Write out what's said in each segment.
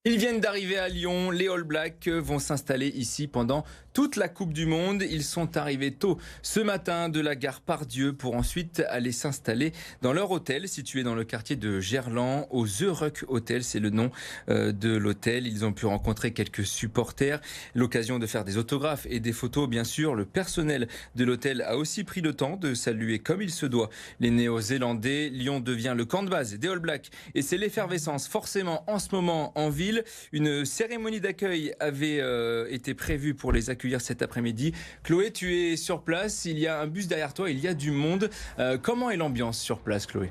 Ils viennent d'arriver à Lyon. Les All Blacks vont s'installer ici pendant toute la Coupe du Monde. Ils sont arrivés tôt ce matin de la gare Pardieu pour ensuite aller s'installer dans leur hôtel situé dans le quartier de Gerland, au The Ruck Hotel. C'est le nom de l'hôtel. Ils ont pu rencontrer quelques supporters. L'occasion de faire des autographes et des photos, bien sûr. Le personnel de l'hôtel a aussi pris le temps de saluer comme il se doit les Néo-Zélandais. Lyon devient le camp de base des All Blacks et c'est l'effervescence forcément en ce moment en ville. Une cérémonie d'accueil avait été prévue pour les accueillir cet après-midi. Chloé, tu es sur place, il y a un bus derrière toi, il y a du monde. Comment est l'ambiance sur place, Chloé ?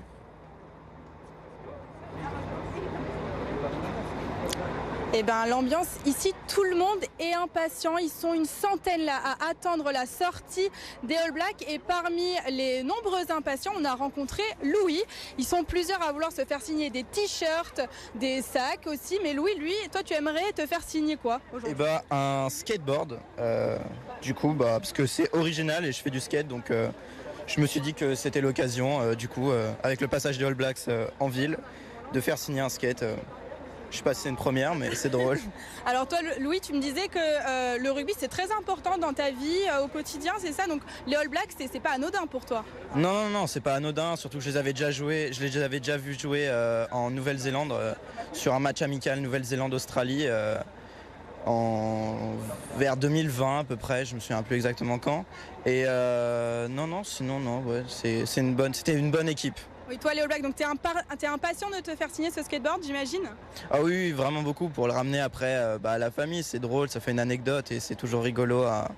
Eh ben, l'ambiance ici, tout le monde est impatient. Ils sont une centaine là à attendre la sortie des All Blacks. Et parmi les nombreux impatients, on a rencontré Louis. Ils sont plusieurs à vouloir se faire signer des t-shirts, des sacs aussi. Mais Louis, lui, toi, tu aimerais te faire signer quoi aujourd'hui ? Eh ben, un skateboard. Du coup, parce que c'est original et je fais du skate, donc je me suis dit que c'était l'occasion, avec le passage des All Blacks en ville, de faire signer un skate. Je sais pas si c'est une première, mais c'est drôle. Alors toi, Louis, tu me disais que le rugby, c'est très important dans ta vie au quotidien, c'est ça ? Donc les All Blacks, c'est pas anodin pour toi ? Non, c'est pas anodin. Surtout que je les avais déjà vus jouer en Nouvelle-Zélande sur un match amical Nouvelle-Zélande-Australie vers 2020 à peu près. Je me souviens plus exactement quand. Et c'était une bonne équipe. Oui, toi, les All Blacks, donc t'es impatient de te faire signer ce skateboard, j'imagine ? Ah oui, vraiment beaucoup, pour le ramener après à la famille. C'est drôle, ça fait une anecdote et c'est toujours rigolo à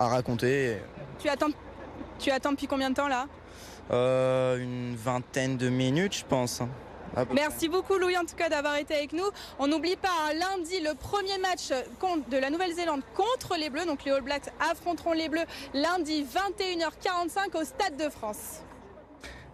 raconter. Tu attends depuis combien de temps là ? Une vingtaine de minutes, je pense. Merci beaucoup Louis en tout cas d'avoir été avec nous. On n'oublie pas, lundi, le premier match de la Nouvelle-Zélande contre les Bleus. Donc les All Blacks affronteront les Bleus lundi 21h45 au Stade de France.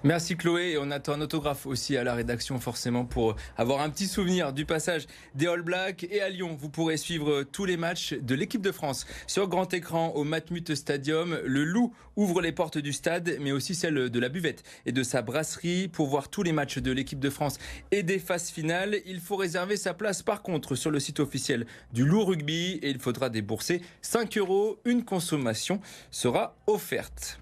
Merci Chloé, et on attend un autographe aussi à la rédaction forcément pour avoir un petit souvenir du passage des All Blacks. Et à Lyon, vous pourrez suivre tous les matchs de l'équipe de France sur grand écran au Matmut Stadium. Le Loup ouvre les portes du stade, mais aussi celles de la buvette et de sa brasserie. Pour voir tous les matchs de l'équipe de France et des phases finales, il faut réserver sa place par contre sur le site officiel du Loup Rugby et il faudra débourser 5 €. Une consommation sera offerte.